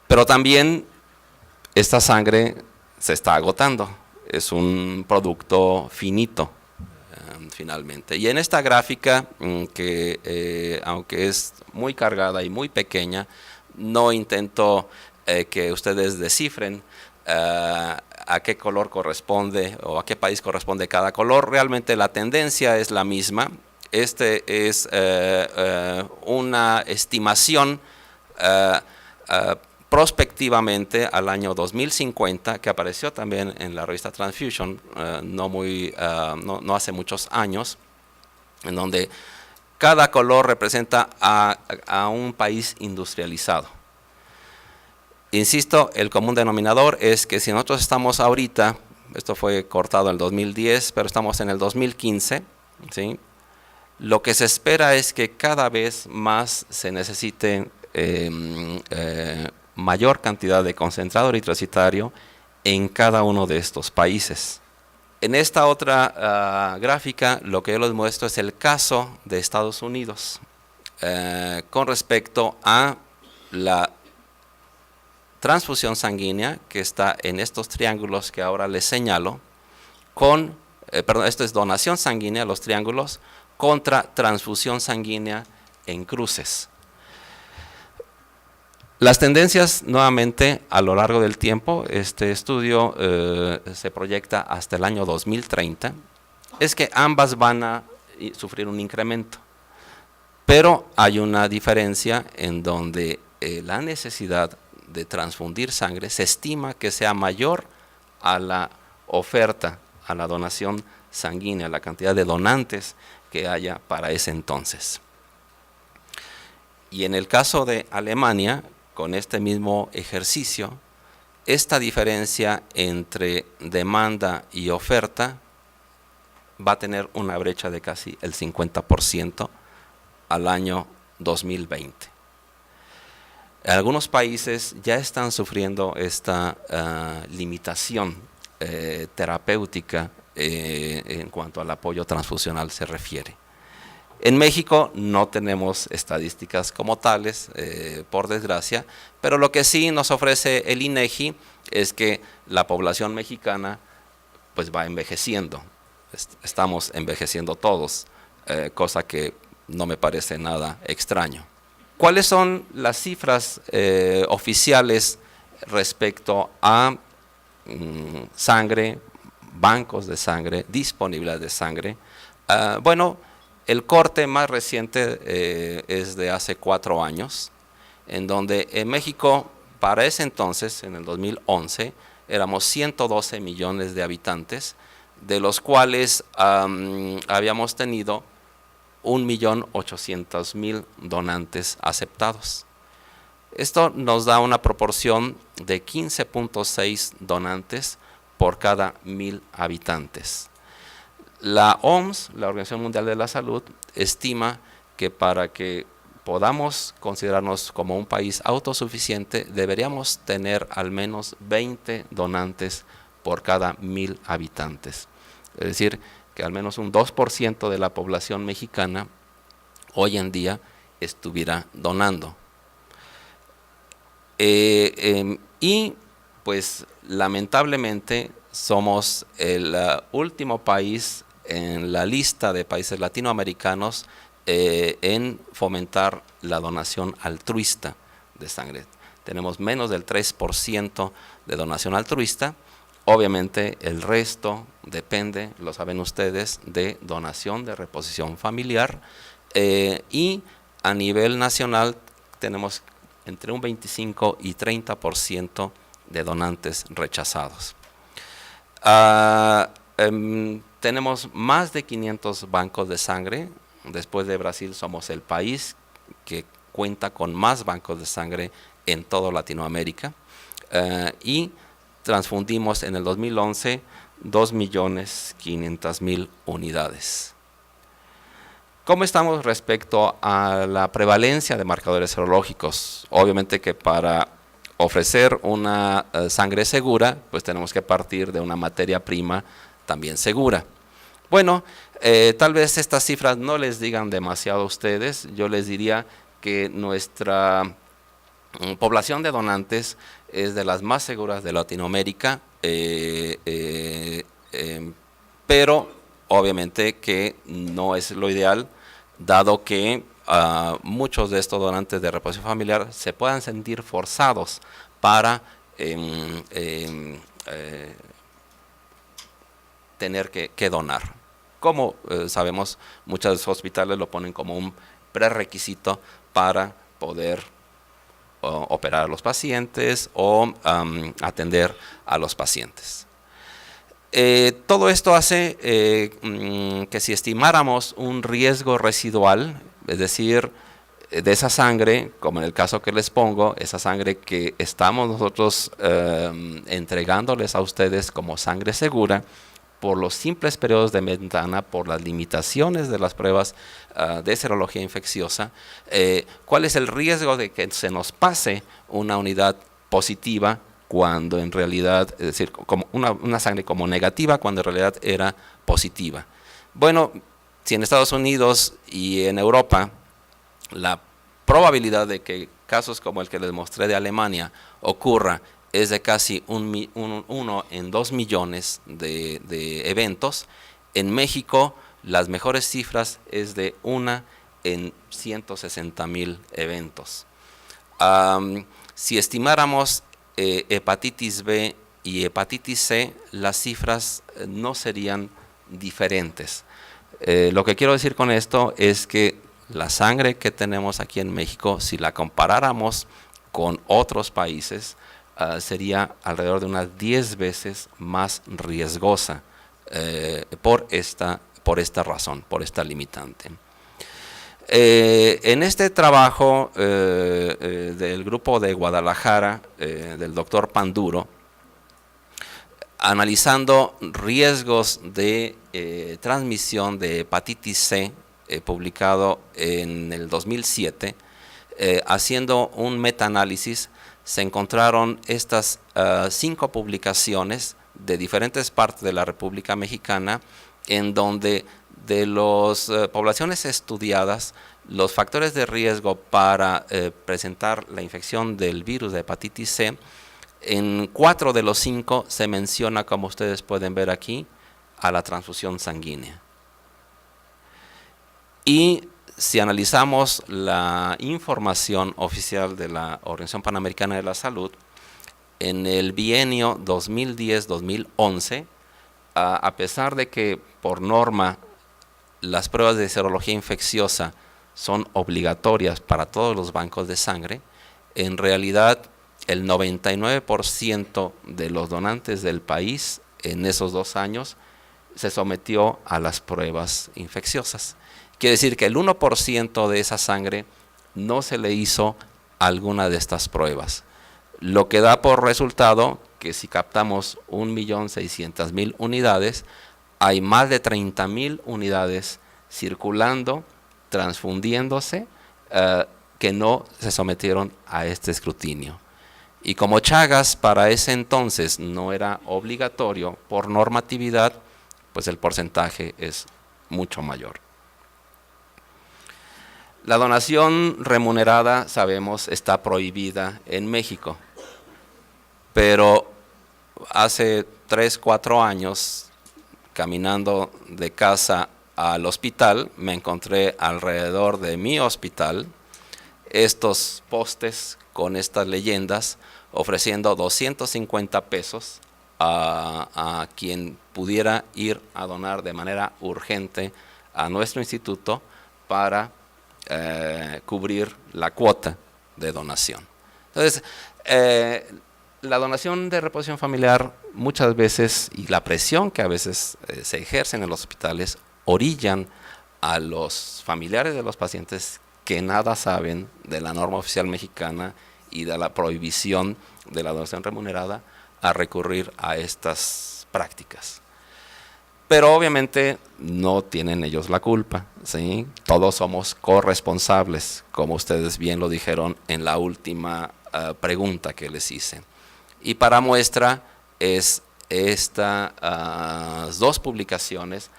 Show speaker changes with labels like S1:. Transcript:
S1: Pero también esta sangre se está agotando, es un producto finito finalmente. Y en esta gráfica, que aunque es muy cargada y muy pequeña, no intento que ustedes descifren a qué color corresponde o a qué país corresponde cada color. Realmente la tendencia es la misma. Este es una estimación prospectivamente al año 2050, que apareció también en la revista Transfusion no hace muchos años, en donde cada color representa a un país industrializado. Insisto, el común denominador es que si nosotros estamos ahorita, esto fue cortado en el 2010, pero estamos en el 2015, ¿sí? Lo que se espera es que cada vez más se necesite mayor cantidad de concentrado eritrocitario en cada uno de estos países. En esta otra gráfica lo que yo les muestro es el caso de Estados Unidos con respecto a la transfusión sanguínea que está en estos triángulos que ahora les señalo, esto es donación sanguínea, los triángulos, contra transfusión sanguínea en cruces. Las tendencias, nuevamente, a lo largo del tiempo, este estudio se proyecta hasta el año 2030, es que ambas van a sufrir un incremento, pero hay una diferencia en donde la necesidad de transfundir sangre se estima que sea mayor a la oferta, a la donación sanguínea, la cantidad de donantes que haya para ese entonces. Y en el caso de Alemania, con este mismo ejercicio, esta diferencia entre demanda y oferta va a tener una brecha de casi el 50% al año 2020. Algunos países ya están sufriendo esta limitación terapéutica en cuanto al apoyo transfusional se refiere. En México no tenemos estadísticas como tales, por desgracia, pero lo que sí nos ofrece el INEGI es que la población mexicana pues va envejeciendo, estamos envejeciendo todos, cosa que no me parece nada extraño. ¿Cuáles son las cifras oficiales respecto a sangre, bancos de sangre, disponibilidad de sangre? Bueno, el corte más reciente es de hace 4 años, en donde en México, para ese entonces, en el 2011, éramos 112 millones de habitantes, de los cuales habíamos tenido 1.800.000 donantes aceptados. Esto nos da una proporción de 15.6 donantes por cada 1.000 habitantes. La OMS, la Organización Mundial de la Salud, estima que para que podamos considerarnos como un país autosuficiente, deberíamos tener al menos 20 donantes por cada 1.000 habitantes. Es decir, que al menos un 2% de la población mexicana hoy en día estuviera donando. Y pues lamentablemente somos el último país en la lista de países latinoamericanos en fomentar la donación altruista de sangre. Tenemos menos del 3% de donación altruista. Obviamente el resto depende, lo saben ustedes, de donación de reposición familiar y a nivel nacional tenemos entre un 25 y 30% de donantes rechazados. Tenemos más de 500 bancos de sangre. Después de Brasil somos el país que cuenta con más bancos de sangre en toda Latinoamérica y transfundimos en el 2011 2.500.000 unidades. ¿Cómo estamos respecto a la prevalencia de marcadores serológicos? Obviamente que para ofrecer una sangre segura, pues tenemos que partir de una materia prima también segura. Bueno, tal vez estas cifras no les digan demasiado a ustedes. Yo les diría que nuestra población de donantes es de las más seguras de Latinoamérica, pero obviamente que no es lo ideal, dado que muchos de estos donantes de reposición familiar se puedan sentir forzados para tener que donar. Como sabemos, muchos hospitales lo ponen como un prerequisito para poder operar a los pacientes o atender a los pacientes. Todo esto hace que si estimáramos un riesgo residual, es decir, de esa sangre, como en el caso que les pongo, esa sangre que estamos nosotros entregándoles a ustedes como sangre segura, por los simples periodos de ventana, por las limitaciones de las pruebas de serología infecciosa, ¿cuál es el riesgo de que se nos pase una unidad positiva cuando en realidad, es decir, como una sangre como negativa cuando en realidad era positiva? Bueno, si en Estados Unidos y en Europa la probabilidad de que casos como el que les mostré de Alemania ocurra es de casi 1 en 2 millones de eventos. En México las mejores cifras es de 1 en 160,000 eventos. Si estimáramos hepatitis B y hepatitis C, las cifras no serían diferentes. Lo que quiero decir con esto es que la sangre que tenemos aquí en México, si la comparáramos con otros países, sería alrededor de unas 10 veces más riesgosa por esta razón, por esta limitante. En este trabajo del grupo de Guadalajara, del doctor Panduro, analizando riesgos de transmisión de hepatitis C, publicado en el 2007, haciendo un metaanálisis, se encontraron estas 5 publicaciones de diferentes partes de la República Mexicana, en donde de las poblaciones estudiadas, los factores de riesgo para presentar la infección del virus de hepatitis C, en 4 de los 5 se menciona, como ustedes pueden ver aquí, a la transfusión sanguínea. Y si analizamos la información oficial de la Organización Panamericana de la Salud, en el bienio 2010-2011, a pesar de que por norma las pruebas de serología infecciosa son obligatorias para todos los bancos de sangre, en realidad el 99% de los donantes del país en esos 2 años se sometió a las pruebas infecciosas. Quiere decir que el 1% de esa sangre no se le hizo alguna de estas pruebas, lo que da por resultado que si captamos 1.600.000 unidades, hay más de 30.000 unidades circulando, transfundiéndose, que no se sometieron a este escrutinio. Y como Chagas para ese entonces no era obligatorio por normatividad, pues el porcentaje es mucho mayor. La donación remunerada, sabemos, está prohibida en México, pero hace 3-4 años, caminando de casa al hospital, me encontré alrededor de mi hospital estos postes con estas leyendas ofreciendo 250 pesos a quien pudiera ir a donar de manera urgente a nuestro instituto para cubrir la cuota de donación. Entonces, la donación de reposición familiar muchas veces, y la presión que a veces se ejerce en los hospitales, orillan a los familiares de los pacientes que nada saben de la norma oficial mexicana y de la prohibición de la donación remunerada a recurrir a estas prácticas. Pero obviamente no tienen ellos la culpa, ¿sí? Todos somos corresponsables, como ustedes bien lo dijeron en la última pregunta que les hice. Y para muestra es estas 2 publicaciones